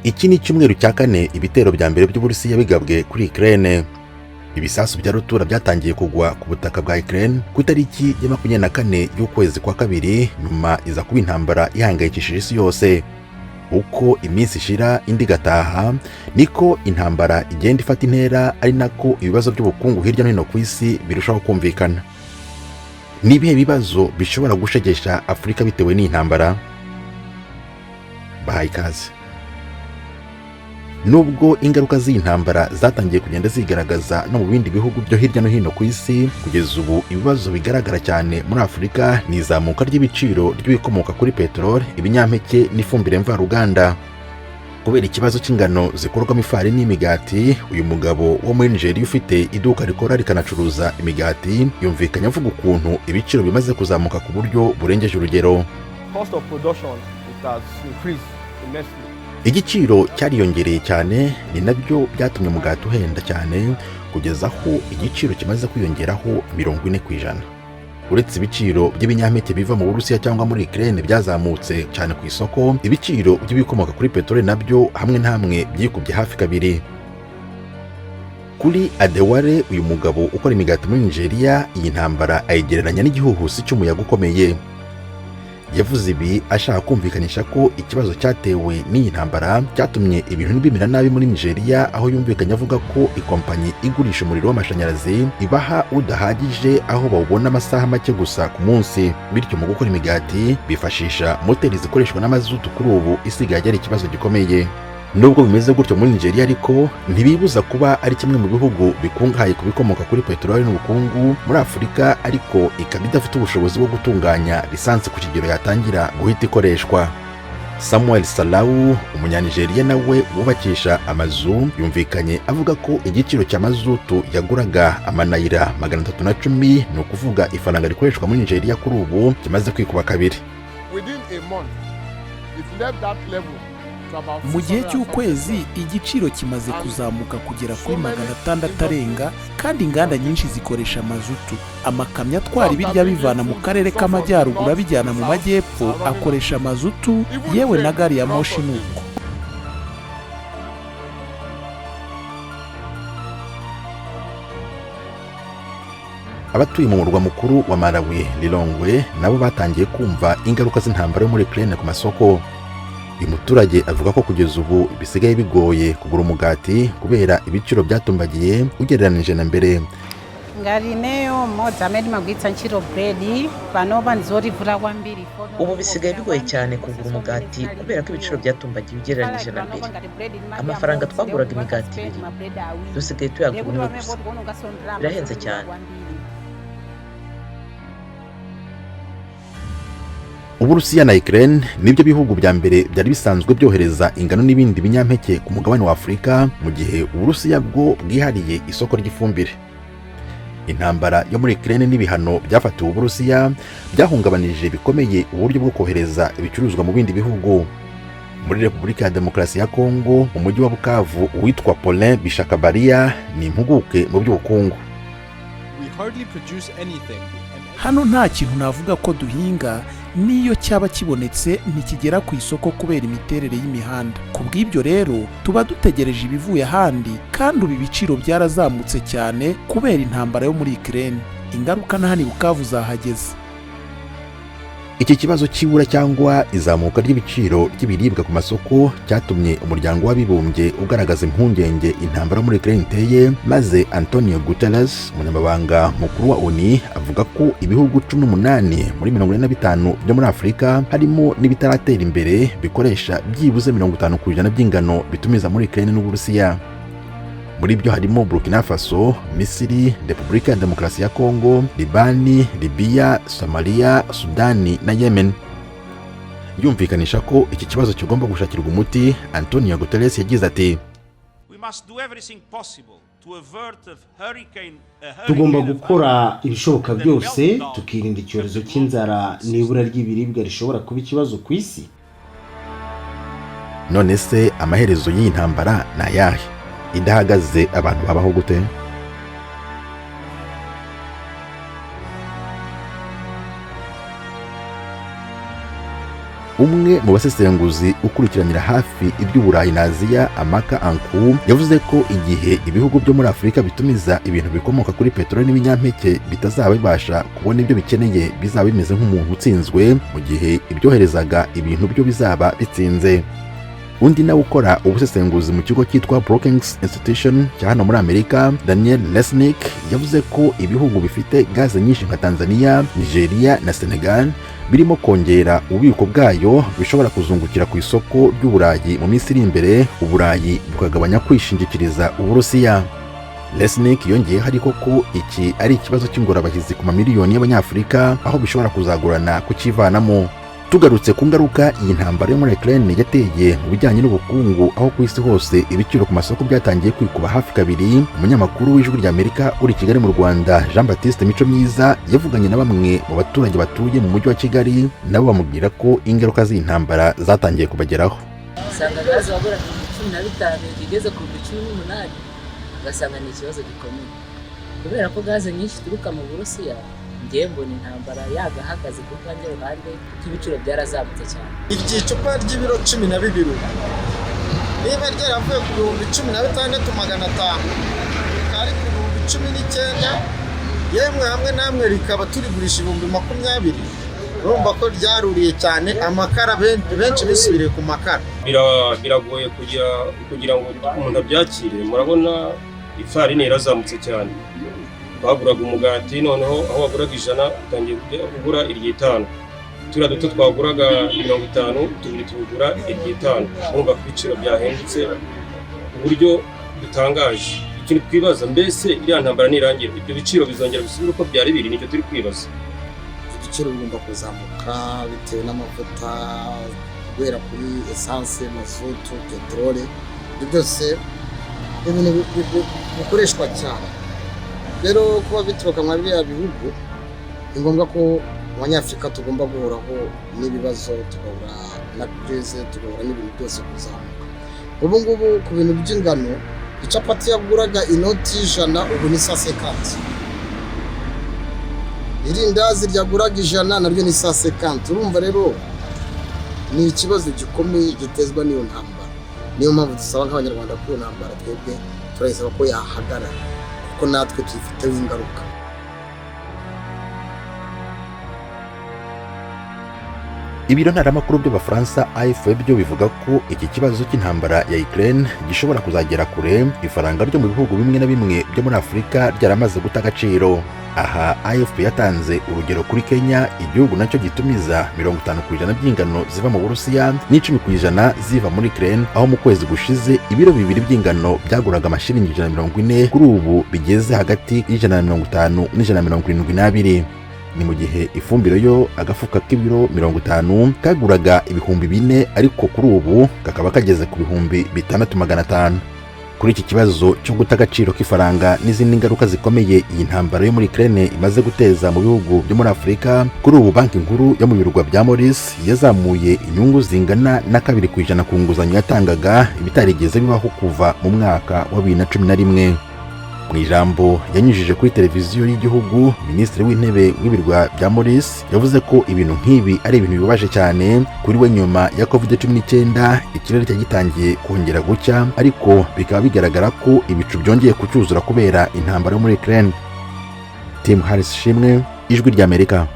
Iki ni cyumweru cya kane ibitero bya mbere by'Uburusiya bigabwe kuri Ukraine. Ibisasu bya rutura byatangiye kugwa ku butaka bwa Ukraine ku itariki ya 24 y'ukwezi kwa kabiri, nyuma iza kuba intambara ihangayikishije isi yose. Uko iminsi ishira indi gataha, niko intambara igenda ifata intera, ari nako ibibazo by'ubukungu hirya no hino ku isi birushaho kumvikana. Nibihe bibazo bishobora gushegesha Afurika bitewe n'intambara? Bahaye ikaze. Nubwo ingaruka z'intambara zatangiye kugenda zigaragaza no mu bindi bihugu byo hirya no hino ku isi, kugeza ubu ibibazo bigaragara cyane muri Afurika ni izamuka ry'ibiciro ry'ibikomoka kuri peteroli, ibinyampeke n'ifumbire mvaruganda. Kubera ikibazo cy'ingano zikorwamo ifarini n'imigati, uyu mugabo wo muri Nigeria ufite iduka rikora rikanacuruza imigati yumvikanye avuga ukuntu ibiciro bimaze kuzamuka ku buryo burengeje urugero. Cost of production has increased immensely. Igiciro cyariyongereye cyane, ni nabyo byatumye umugati uhenda cyane kugeza aho igiciro kimaze kwiyongeraho 40%. Uretse ibiciro by'ibinyampeke biva mu Burusiya cyangwa muri Ukraine byazamutse cyane ku isoko, ibiciro by'ibikomoka kuri peteroli nabyo hamwe na hamwe byikubye hafi kabiri. Kuri Adewale, uyu mugabo ukora imigati muri Nigeria, iyi ntambara ayigereranya n'igihuhusi cy'umuyaga ukomeye. Yavuze ibi ashaka kumvikanisha ko ikibazo cyatewe n'iyi ntambara cyatumye ibintu bimera nabi muri Nigeria, aho yumvikanye avuga ko ikompanyi igurisha umuriro w'amashanyarazi ibaha udahagije, aho bawubona amasaha make gusa ku munsi, bityo mu gukora imigati bifashisha moteri zikoreshwa n'amazutu. Kuri ubu isigaye ari ikibazo gikomeye. Nubwo bimeze gutyo muri Nigeria, ariko ntibibuza kuba ari kimwe mu bihugu bikungahaye ku bikomoka kuri peteroli n'ubukungu muri Afurika, ariko ikaba idafite ubushobozi bwo gutunganya lisansi ku kigero yatangira guhita ikoreshwa. Samuel Salau, umunyanigeriya nawe wubakisha amazu, yumvikanye avuga ko igiciro cya mazutu yaguraga amanayira 310, ni ukuvuga ifaranga rikoreshwa muri Nigeria, kuri ubu kimaze kwikuba kabiri. Within a month, it left that level. Mu gihe cy'ukwezi igiciro kimaze kuzamuka kugera kuri 600 arenga, kandi inganda nyinshi zikoresha mazutu. Amakamyo atwara ibirya bivana mu karere k'amajyaruguru abijyana mu majyepfo akoresha mazutu, yewe na gari ya moshi nuko. Abatuye mu murwa mukuru wa Malawi, Lilongwe, nabo batangiye kumva ingaruka z'intambara yo muri Ukraine ku masoko. Uyu muturage avuga ko kugeza ubu bisigaye bigoye kugura umugati kubera ibiciro byatumbagiye ugereranije na mbere. Ubu bisigaye bigoye cyane kugura umugati kubera ko ibiciro byatumbagiye ugereranije na mbere. Amafaranga twaguraga imigati 2 dusigaye tuyagura umwe gusa. Birahenze cyane. Uburusiya na Ukraine nibyo bihugu bya mbere byari bisanzwe byohereza ingano n'ibindi binyampeke ku mugabane wa Afurika, mu gihe Uburusiya bwo bwihariye isoko ry'ifumbire. Intambara yo muri Ukraine n'ibihano byafatiwe Uburusiya byahungabanije bikomeye uburyo bwo kohereza ibicuruzwa mu bindi bihugu. Muri Repubulika ya Demokarasi ya Kongo, mu mujyi wa Bukavu, uwitwa Paulin Bishakabaria ni impuguke mu by'ubukungu. Hano nta kintu navuga ko duhinga, niyo cyaba kibonetse ntikigera ku isoko kubera imiterere y'imihanda. Kubw'ibyo rero tuba dutegereje ibivuye ahandi, kandi ubu ibiciro byarazamutse cyane kubera intambara yo muri Ukraine. Ingaruka na hano Bukavu zahageze. Iki kibazo cy'ibura cyangwa izamuka ry'ibiciro ry'ibiribwa ku masoko cyatumye umuryango w'abibumbye ugaragaza impungenge intambara muri Ukraine iteye, maze Antonio Guterres, umunyamabanga mukuru wa ONU, avuga ko ibihugu 18 muri 45 byo muri Afurika, harimo n'ibitaratera imbere, bikoresha byibuze 50% by'ingano bitumiza muri Ukraine n'Uburusiya. Muri byo harimo Burkina Faso, Misiri, Repubulika ya Demokarasi ya Kongo, Libani, Libya, Somalia, Sudani na Yemen. Yumvikanisha ko iki kibazo kigomba gushakirwa umuti, Antonio Guterres yagize ati: tugomba gukora ibishoboka byose tukirinda icyorezo cy'inzara n'ibura ry'ibiribwa rishobora kuba ikibazo ku isi. None se amaherezo y'iyi ntambara ni ayahe? Idahagaze abantu babaho gute? umwe mu basesenguzi ukurikiranira hafi iby'Uburayi na Aziya Amaka Anku yavuze ko igihe ibihugu byo muri Afurika bitumiza ibintu bikomoka kuri peteroli n'ibinyampeke bitazaba bibasha kubona ibyo bikeneye, bizaba bimeze nk'umuntu utsinzwe, mu gihe ibyoherezaga ibintu byo bizaba bitsinze. Undi nawe ukora ubusesenguzi mu kigo cyitwa Brookings Institution cya hano muri Amerika, Daniel Lesnick, yavuze ko ibihugu bifite gaze nyinshi nka Tanzania, Nigeria na Senegal birimo kongera ububiko bwayo bishobora kuzungukira ku isoko ry'Uburayi mu minsi iri imbere, Uburayi bukagabanya kwishingikiriza Uburusiya. Lesnick yongeyeho ariko ko iki ari ikibazo cy'ingorabahizi ku mamiliyoni y'Abanyafurika, aho bishobora kuzagorana kukivanamo. Tugarutse ku ngaruka iyi ntambara yo muri Ukraine yateye mu bijyanye n'ubukungu, aho ku isi hose ibiciro ku masoko byatangiye kwikuba hafi kabiri, umunyamakuru w'Ijwi ry'Amerika uri Kigali mu Rwanda Jean Baptiste Mico Myiza yavuganye na bamwe mu baturage batuye mu mujyi wa Kigali, nabo bamubwira ko ingaruka z'iyi ntambara zatangiye kubageraho. Usanga gaze wagura 15 igeze ku 18, ugasanga ni ikibazo gikomeye kubera ko gaze nyinshi turuka mu Burusiya. Ngiye mbona intambara yagahagaze ku kanjye ruhande kuko ibiciro byarazamutse cyane. Igicupa ry'ibiro 12 niba ryaravuye ku 16,500 kari ku 19, yemwe hamwe namwe rikaba turigurisha 20,000. Urumva ko ryaruriye cyane, amakara benshi bisubiriye ku makara. Biragoye kugira ngo umuntu abyakire. Murabona ifarine irazamutse cyane, baguraga umugati noneho aho waguraga 100 utangiye kugura 5. Turiya duto twaguraga 50 tubiri tugura 5. Urumva ko ibiciro byahindutse uburyo butangaje. Ikintu twibaza, mbese iriya ntambara nirangira ibyo biciro bizongera bisubira uko byari biri? Nicyo turi kwibaza. Ibiciro bigomba kuzamuka bitewe n'amavuta, guhera kuri essence, mazutu, peteroli, byose ibintu bikoreshwa cyane. Rero kuba bituruka muri bya bihugu, ni ngombwa ko Abanyafurika tugomba guhoraho n'ibibazo, tugahura na crise, tugahura n'ibintu byose kuzamuka. Ubu ngubu ku bintu by'ingano, icapati yaguraga inoti 100 ubu ni 150. Irindazi ryaguraga 100 naryo ni 150. Urumva rero ni ikibazo gikomeye gitezwa n'iyo ntambara. Niyo mpamvu dusaba nk'Abanyarwanda ko iyo ntambara twebwe turayisaba ko yahagarara, ko natwe tuyifiteho ingaruka. Ibiro ntaramakuru by'Abafaransa AFP byo bivuga ko iki kibazo cy'intambara ya Ukraine gishobora kuzagera kure, ifaranga ryo mu bihugu bimwe na bimwe byo muri Afurika ryaramaze guta agaciro. Aha AFP yatanze urugero kuri Kenya, igihugu nacyo gitumiza 50% by'ingano ziva mu Burusiya n'10% ziva muri Ukraine, aho mu kwezi gushize ibiro 2 by'ingano byaguraga amashiringi 140, kuri ubu bigeze hagati y'150 n'172. Ni mu gihe ifumbire yo agafuka k'ibiro 50 kaguraga ibihumbi 4, ariko kuri ubu kakaba kageze ku bihumbi 6500. Kuri iki kibazo cyo guta agaciro k'ifaranga n'izindi ngaruka zikomeye iyi ntambara yo muri Ukraine imaze guteza mu bihugu byo muri Afurika, kuri ubu banki nkuru yo mu birwa bya Muri yazamuye inyungu zingana na 2% ku nguzanyo yatangaga, ibitarigeze bibaho kuva mu mwaka wa 2011. Mu ijambo yanyujije kuri televiziyo y'igihugu, Minisitiri w'Intebe w'ibirwa bya Muri yavuze ko ibintu nk'ibi ari ibintu bibabaje cyane kuri we. Nyuma ya COVID-19 ikirere cyagitangiye kongera gucya, ariko bikaba bigaragara ko ibicu byongeye kucyuzura kubera intambara yo muri Ukraine. Tim Harris Shimwe, Ijwi ry'Amerika.